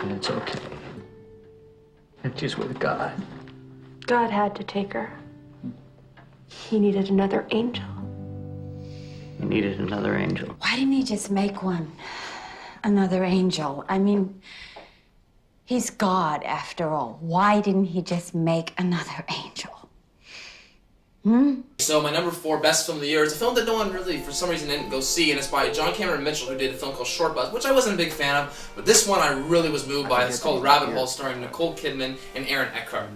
And it's okay. And she's with God. God had to take her. He needed another angel. He needed another angel. Why didn't he just make one? Another angel. I mean, he's God after all. Why didn't he just make another angel? So my number 4 best film of the year is a film that no one really, for some reason, didn't go see, and it's by John Cameron Mitchell, who did a film called Short Bus, which I wasn't a big fan of, but this one I really was moved by. It's called Rabbit Hole, starring Nicole Kidman and Aaron Eckhart.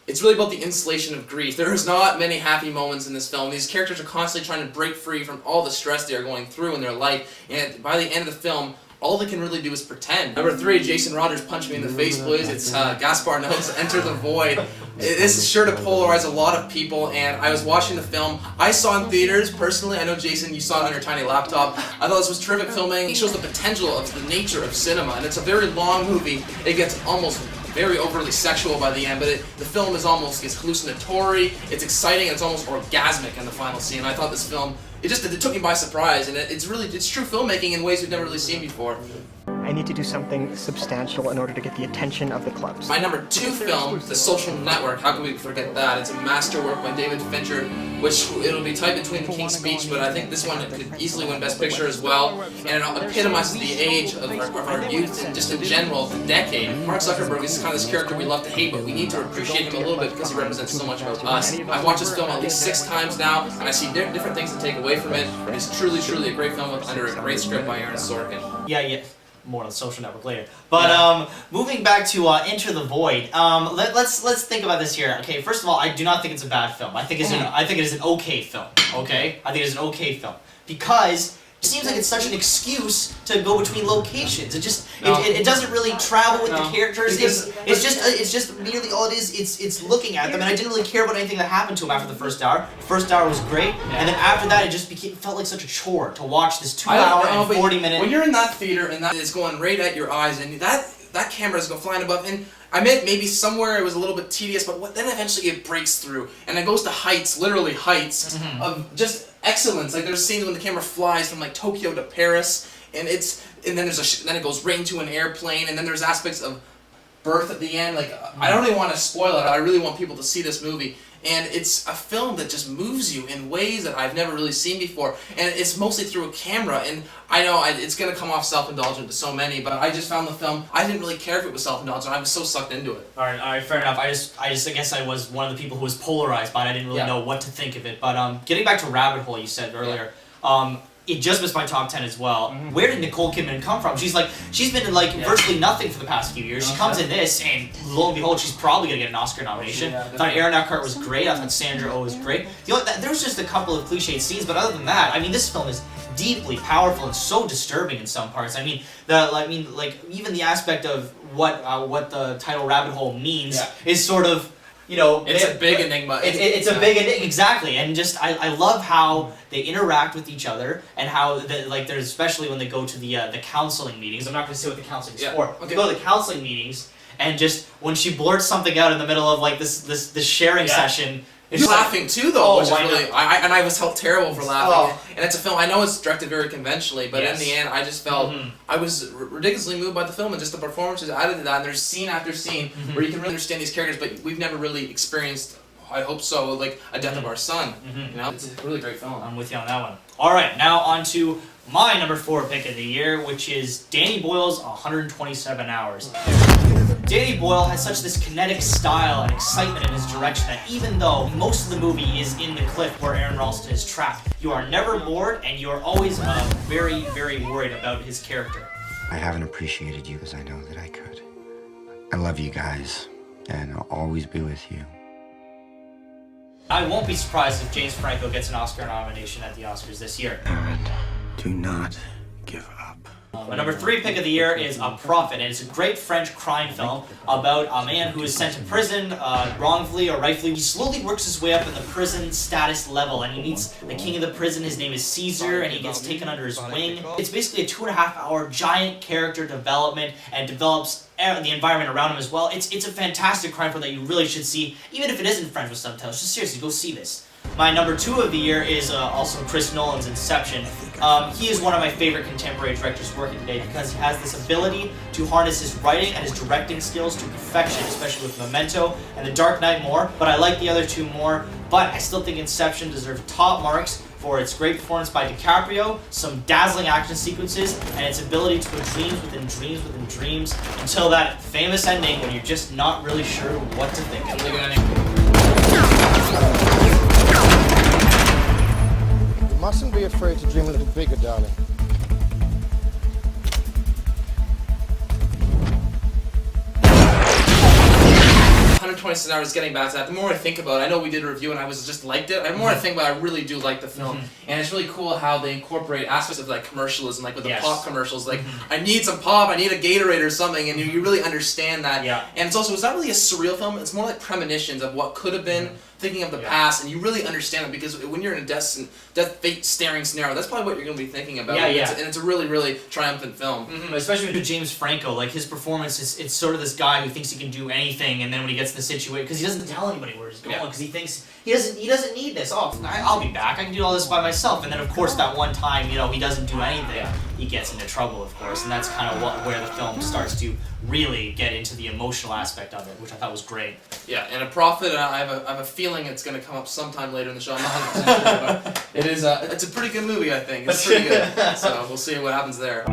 It's really about the insulation of grief. There's not many happy moments in this film. These characters are constantly trying to break free from all the stress they are going through in their life, and by the end of the film, all they can really do is pretend. Number 3, Jason Rogers, Punch Me in the Face, Please. It's Gaspar Noé's Enter the Void. This is sure to polarize a lot of people, and I was watching the film. I saw it in theaters, personally. I know, Jason, you saw it on your tiny laptop. I thought this was terrific filming. It shows the potential of the nature of cinema, and it's a very long movie. It gets almost very overtly sexual by the end, but the film is almost hallucinatory, it's exciting, and it's almost orgasmic in the final scene. I thought this film, it took me by surprise, and it's true filmmaking in ways we've never really seen before. I need to do something substantial in order to get the attention of the clubs. My number 2 film, The Social Network, how can we forget that? It's a masterwork by David Fincher, which it'll be tight between The King's Speech, but I think this one could easily win Best Picture as well, and it epitomizes the age of our youth and just in general, the decade. Mark Zuckerberg is kind of this character we love to hate, but we need to appreciate him a little bit because he represents so much about us. I've watched this film at least 6 times now, and I see different things to take away from it. It's truly, truly a great film under a great script by Aaron Sorkin. Yeah. More on the Social Network later. But moving back to Enter the Void, let's think about this here. Okay, first of all, I do not think it's a bad film. I think it is an okay film. Okay, I think it is an okay film because it seems like it's such an excuse to go between locations. It doesn't really travel with the characters. It's just merely all it is. It's looking at them, and I didn't really care about anything that happened to him after the first hour. The first hour was great, and then after that, it just felt like such a chore to watch this 2-hour and 40-minute. When you're in that theater and that is going right at your eyes, and that camera is going flying above, and I meant maybe somewhere it was a little bit tedious, but then eventually it breaks through, and it goes to heights, literally heights, of just excellence. Like there's scenes when the camera flies from like Tokyo to Paris, and then it goes right into an airplane, and then there's aspects of birth at the end. Like I don't even want to spoil it. I really want people to see this movie. And it's a film that just moves you in ways that I've never really seen before. And it's mostly through a camera. And I know it's going to come off self-indulgent to so many, but I just found the film, I didn't really care if it was self-indulgent. I was so sucked into it. Alright, fair enough. I guess I was one of the people who was polarized by it. I didn't really know what to think of it. But getting back to Rabbit Hole, you said earlier, it just missed my top 10 as well. Where did Nicole Kidman come from? She's been in virtually nothing for the past few years. She comes in this, and lo and behold, she's probably gonna get an Oscar nomination. I thought Aaron Eckhart was great. I thought Sandra Oh was great. There was just a couple of cliched scenes, but other than that, I mean, this film is deeply powerful and so disturbing in some parts. I mean, even the aspect of what the title Rabbit Hole means is sort of. It's a big enigma. It's a big enigma, exactly, and just I love how they interact with each other, and how there's especially when they go to the counseling meetings. I'm not going to say what the counseling is for. They go to the counseling meetings, and just when she blurts something out in the middle of this sharing session. It's laughing too, though, which is really. I was felt terrible for laughing. And it's a film. I know it's directed very conventionally, but in the end, I just felt I was ridiculously moved by the film and just the performances added to that. And there's scene after scene where you can really understand these characters, but we've never really experienced. I hope so. Like a death of our son. It's a really great film. I'm with you on that one. All right, now on to my number 4 pick of the year, which is Danny Boyle's 127 Hours. Danny Boyle has such this kinetic style and excitement in his direction that even though most of the movie is in the cliff where Aaron Ralston is trapped, you are never bored and you are always very, very worried about his character. I haven't appreciated you as I know that I could. I love you guys, and I'll always be with you. I won't be surprised if James Franco gets an Oscar nomination at the Oscars this year. Aaron, do not give up. My number 3 pick of the year is A Prophet, and it's a great French crime film about a man who is sent to prison wrongfully or rightfully. He slowly works his way up in the prison status level, and he meets the king of the prison. His name is Caesar, and he gets taken under his wing. It's basically a 2.5-hour giant character development, and develops the environment around him as well. It's a fantastic crime film that you really should see, even if it isn't French with subtitles. Just seriously, go see this. My number 2 of the year is also Chris Nolan's Inception. He is one of my favorite contemporary directors working today because he has this ability to harness his writing and his directing skills to perfection, especially with Memento and The Dark Knight more, but I like the other 2 more. But I still think Inception deserves top marks for its great performance by DiCaprio, some dazzling action sequences, and its ability to put dreams within dreams within dreams until that famous ending when you're just not really sure what to think of. You mustn't be afraid to dream a little bigger, darling. 126 hours, getting back to that, the more I think about it, I know we did a review and I was just liked it, the more I think about it, I really do like the film. And it's really cool how they incorporate aspects of like commercialism, like with the pop commercials, like I need some pop, I need a Gatorade or something, and you really understand that. And it's not really a surreal film, it's more like premonitions of what could have been, thinking of the past, and you really understand it because when you're in a death fate staring scenario, that's probably what you're going to be thinking about. And it's a really, really triumphant film. Especially with James Franco, like his performance it's sort of this guy who thinks he can do anything, and then when he gets in the situation, because he doesn't tell anybody where he's going, because he thinks he doesn't need this. Oh, I'll be back. I can do all this by myself. And then of course that one time, he doesn't do anything. He gets into trouble, of course, and that's kind of where the film starts to really get into the emotional aspect of it, which I thought was great. Yeah, and A Prophet, I have a feeling it's going to come up sometime later in the show. I'm not 100% sure, but it's a pretty good movie, I think. It's pretty good. So we'll see what happens there.